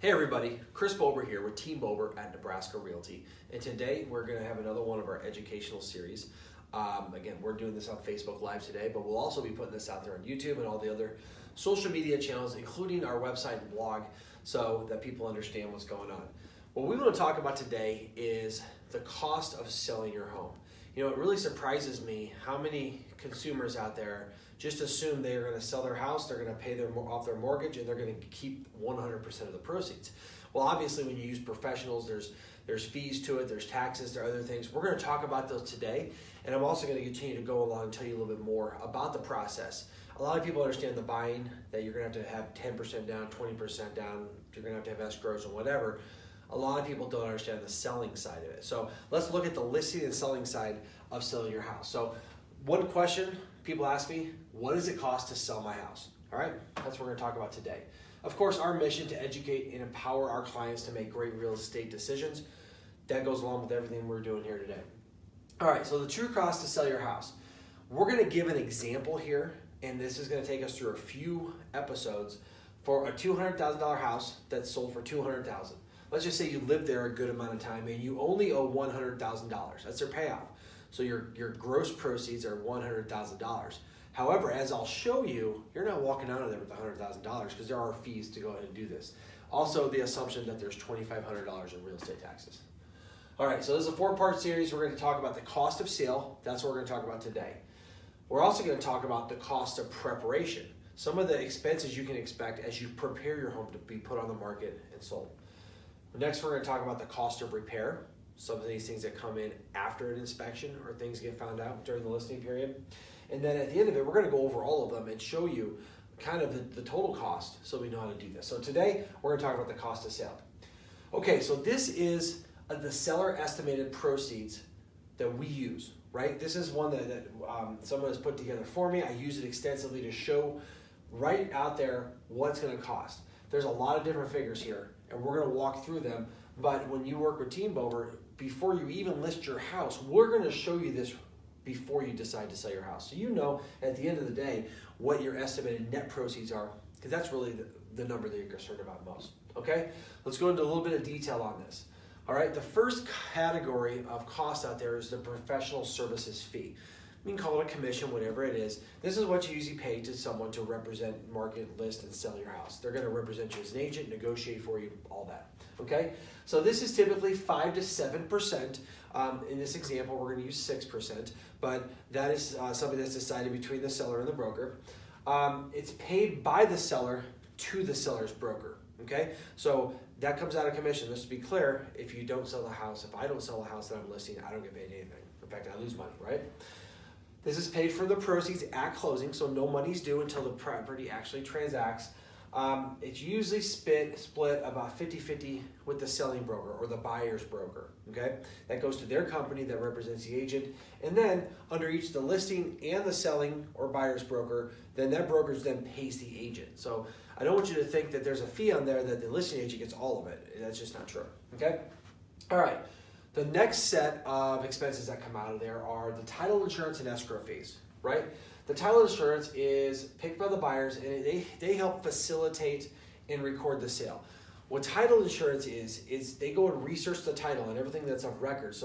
Hey everybody, Chris Bober here with Team Bober at Nebraska Realty. And today we're going to have another one of our educational series. Again, we're doing this on Facebook Live today, but we'll also be putting this out there on YouTube and all the other social media channels, including our website and blog, so that people understand what's going on. What we want to talk about today is the cost of selling your home. You know, it really surprises me how many consumers out there just assume they are going to sell their house, they're going to pay off their mortgage, and they're going to keep 100% of the proceeds. Well, obviously, when you use professionals, there's fees to it, there's taxes, there are other things. We're going to talk about those today, and I'm also going to continue to go along and tell you a little bit more about the process. A lot of people understand the buying, that you're going to have 10% down, 20% down, you're going to have escrows and whatever. A lot of people don't understand the selling side of it. So let's look at the listing and selling side of selling your house. So one question people ask me, what does it cost to sell my house? All right, that's what we're going to talk about today. Of course, our mission to educate and empower our clients to make great real estate decisions, that goes along with everything we're doing here today. All right, so the true cost to sell your house. We're going to give an example here, and this is going to take us through a few episodes for a $200,000 house that's sold for $200,000. Let's just say you live there a good amount of time and you only owe $100,000. That's their payoff. So your gross proceeds are $100,000. However, as I'll show you, you're not walking out of there with $100,000 because there are fees to go ahead and do this. Also, the assumption that there's $2,500 in real estate taxes. All right, so this is a 4-part series. We're going to talk about the cost of sale. That's what we're going to talk about today. We're also going to talk about the cost of preparation. Some of the expenses you can expect as you prepare your home to be put on the market and sold. Next, we're going to talk about the cost of repair. Some of these things that come in after an inspection or things get found out during the listing period. And then at the end of it, we're going to go over all of them and show you kind of the total cost so we know how to do this. So today, we're going to talk about the cost of sale. Okay, so this is the seller estimated proceeds that we use, right? This is one that someone has put together for me. I use it extensively to show right out there what it's going to cost. There's a lot of different figures here, and we're going to walk through them. But when you work with Team Bober, before you even list your house, we're going to show you this before you decide to sell your house. So you know at the end of the day what your estimated net proceeds are, because that's really the number that you're concerned about most. Okay? Let's go into a little bit of detail on this. All right, the first category of cost out there is the professional services fee. You can call it a commission, whatever it is. This is what you usually pay to someone to represent, market, list, and sell your house. They're going to represent you as an agent, negotiate for you, all that. Okay? So this is typically 5 to 7%. In this example, we're going to use 6%, but that is something that's decided between the seller and the broker. It's paid by the seller to the seller's broker. Okay? So that comes out of commission. Just to be clear, if you don't sell the house, if I don't sell the house that I'm listing, I don't get paid anything. In fact, I lose money, right? This is paid from the proceeds at closing, so no money's due until the property actually transacts. It's usually split about 50-50 with the selling broker or the buyer's broker, okay? That goes to their company that represents the agent. And then under each the listing and the selling or buyer's broker, then that broker then pays the agent. So I don't want you to think that there's a fee on there that the listing agent gets all of it. That's just not true, okay? All right. The next set of expenses that come out of there are the title insurance and escrow fees, right? The title insurance is picked by the buyers, and they help facilitate and record the sale. What title insurance is they go and research the title and everything that's of record,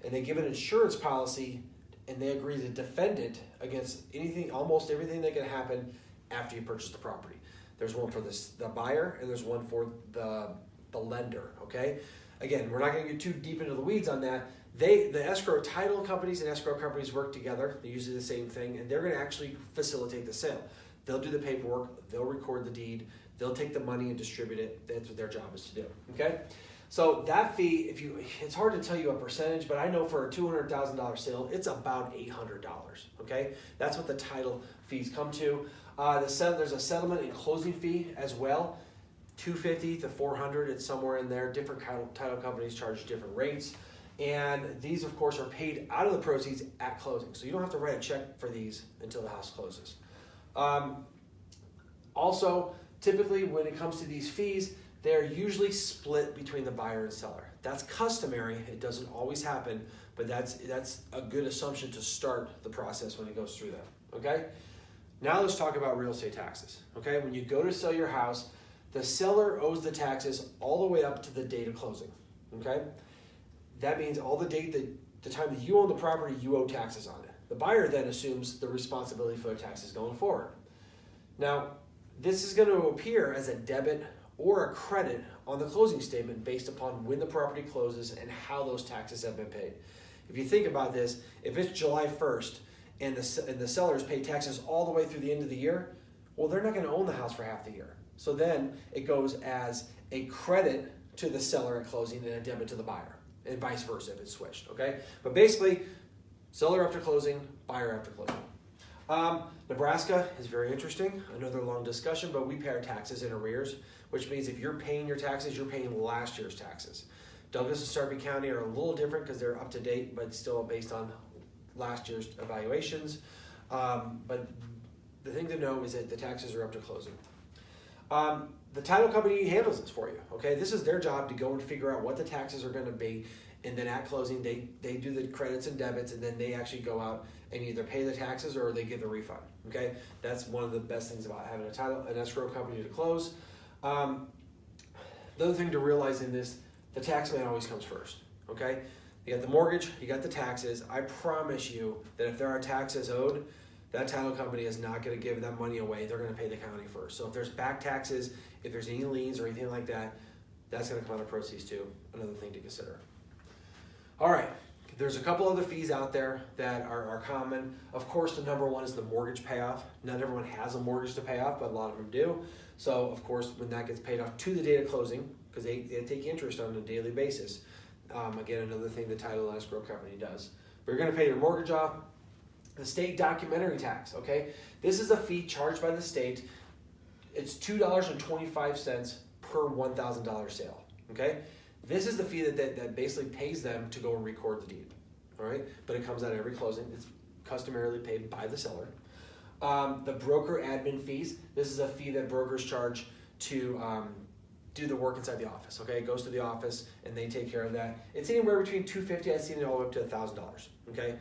and they give an insurance policy, and they agree to defend it against anything, almost everything that can happen after you purchase the property. There's one for the buyer, and there's one for the lender, okay? Again, we're not going to get too deep into the weeds on that. The escrow title companies and escrow companies work together. They're usually the same thing, and they're going to actually facilitate the sale. They'll do the paperwork. They'll record the deed. They'll take the money and distribute it. That's what their job is to do. Okay? So that fee, it's hard to tell you a percentage, but I know for a $200,000 sale, it's about $800. Okay? That's what the title fees come to. There's a settlement and closing fee as well. $250 to $400, it's somewhere in there. Different title companies charge different rates. And these, of course, are paid out of the proceeds at closing. So you don't have to write a check for these until the house closes. Also, typically when it comes to these fees, they're usually split between the buyer and seller. That's customary. It doesn't always happen, but that's a good assumption to start the process when it goes through that. Okay? Now let's talk about real estate taxes. Okay? When you go to sell your house, The seller owes the taxes all the way up to the date of closing, okay? That means all the time that you own the property, you owe taxes on it. The buyer then assumes the responsibility for the taxes going forward. Now, this is going to appear as a debit or a credit on the closing statement based upon when the property closes and how those taxes have been paid. If you think about this, if it's July 1st and the sellers pay taxes all the way through the end of the year, well, they're not going to own the house for half the year. So then it goes as a credit to the seller at closing and a debit to the buyer, and vice versa if it's switched, okay? But basically, seller after closing, buyer after closing. Nebraska is very interesting. Another long discussion, but we pay our taxes in arrears, which means if you're paying your taxes, you're paying last year's taxes. Douglas and Sarpy County are a little different because they're up to date, but still based on last year's evaluations. But the thing to know is that the taxes are up to closing. The title company handles this for you, okay? This is their job to go and figure out what the taxes are going to be, and then at closing, they do the credits and debits, and then they actually go out and either pay the taxes or they give the refund, okay? That's one of the best things about having an escrow company to close. The other thing to realize in this, the tax man always comes first, okay? You got the mortgage, you got the taxes. I promise you that if there are taxes owed, that title company is not going to give that money away. They're going to pay the county first. So if there's back taxes, if there's any liens or anything like that, that's going to come out of proceeds too. Another thing to consider. All right, there's a couple other fees out there that are common. Of course, the number one is the mortgage payoff. Not everyone has a mortgage to pay off, but a lot of them do. So of course, when that gets paid off to the date of closing, because they take interest on a daily basis. Again, another thing the title and escrow company does. But you're going to pay your mortgage off. The state documentary tax, okay? This is a fee charged by the state. It's $2.25 per $1,000 sale, okay? This is the fee that basically pays them to go and record the deed, all right? But it comes out every closing. It's customarily paid by the seller. The broker admin fees, this is a fee that brokers charge to do the work inside the office, okay? It goes to the office and they take care of that. It's anywhere between $250, I've seen it all the way up to $1,000, okay?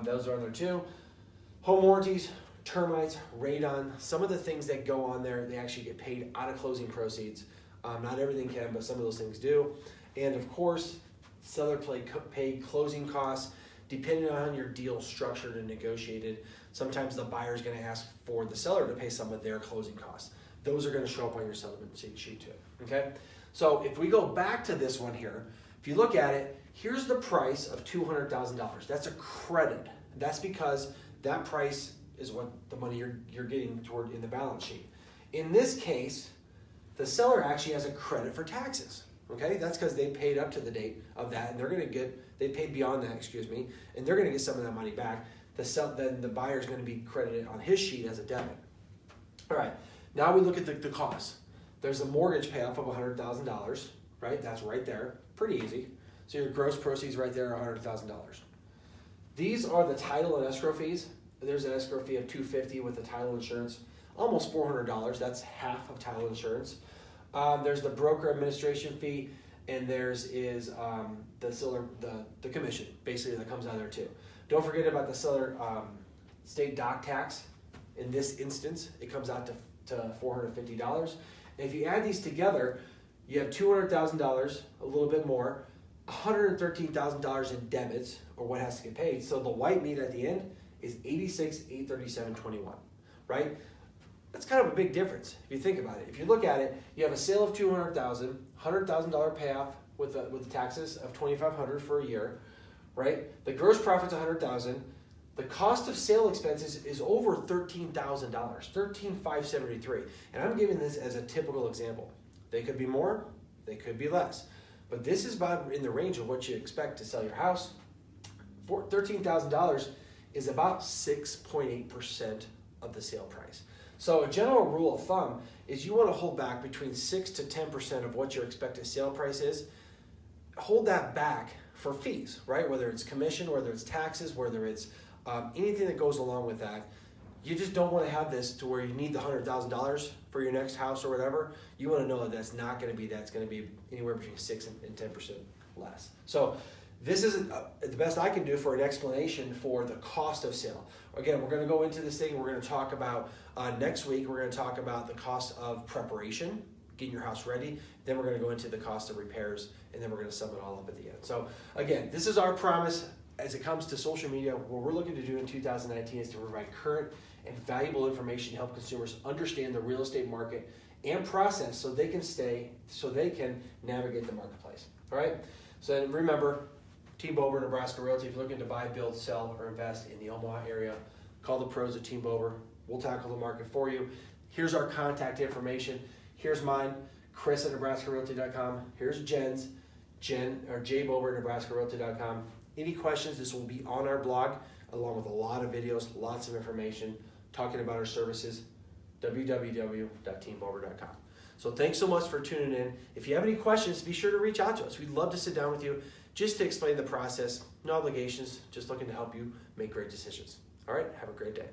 Those are there too. Home warranties, termites, radon, some of the things that go on there, they actually get paid out of closing proceeds. Not everything can, but some of those things do. And of course, seller pay closing costs depending on your deal structured and negotiated. Sometimes the buyer is going to ask for the seller to pay some of their closing costs. Those are going to show up on your settlement sheet too, okay? So if we go back to this one here, if you look at it, here's the price of $200,000. That's a credit. That's because that price is what the money you're getting toward in the balance sheet. In this case, the seller actually has a credit for taxes. Okay, that's because they paid up to the date of that, and they paid beyond that, and they're going to get some of that money back. Then the buyer is going to be credited on his sheet as a debit. All right, now we look at the cost. There's a mortgage payoff of $100,000, right? That's right there, pretty easy. So your gross proceeds right there are $100,000. These are the title and escrow fees. There's an escrow fee of $250 with the title insurance, almost $400. That's half of title insurance. There's the broker administration fee, and there's the seller the commission basically that comes out of there too. Don't forget about the seller state dock tax. In this instance, it comes out to $450. And if you add these together, you have $200,000, a little bit more, $113,000 in debits, or what has to get paid. So the white meat at the end is $86,837.21, right? That's kind of a big difference if you think about it. If you look at it, you have a sale of $200,000, $100,000 payoff with the taxes of $2,500 for a year, right? The gross profit's $100,000. The cost of sale expenses is over $13,000, $13,573. And I'm giving this as a typical example. They could be more, they could be less. But this is about in the range of what you expect to sell your house. For $13,000 is about 6.8% of the sale price. So a general rule of thumb is you want to hold back between 6 to 10% of what your expected sale price is. Hold that back for fees, right? Whether it's commission, whether it's taxes, whether it's anything that goes along with that. You just don't want to have this to where you need the $100,000 for your next house or whatever. You want to know that that's not going to be that. It's going to be anywhere between 6 and 10% less. So this is the best I can do for an explanation for the cost of sale. Again, we're going to go into this thing. We're going to talk about next week. We're going to talk about the cost of preparation, getting your house ready. Then we're going to go into the cost of repairs, and then we're going to sum it all up at the end. So again, this is our promise as it comes to social media. What we're looking to do in 2019 is to provide current and valuable information to help consumers understand the real estate market and process so they can navigate the marketplace. All right. So remember, Team Bober, Nebraska Realty. If you're looking to buy, build, sell, or invest in the Omaha area, call the pros at Team Bober. We'll tackle the market for you. Here's our contact information. Here's mine, Chris at NebraskaRealty.com. Here's Jen's, jbober at NebraskaRealty.com. Any questions, this will be on our blog, along with a lot of videos, lots of information, talking about our services, www.teambober.com. So thanks so much for tuning in. If you have any questions, be sure to reach out to us. We'd love to sit down with you just to explain the process. No obligations, just looking to help you make great decisions. All right, have a great day.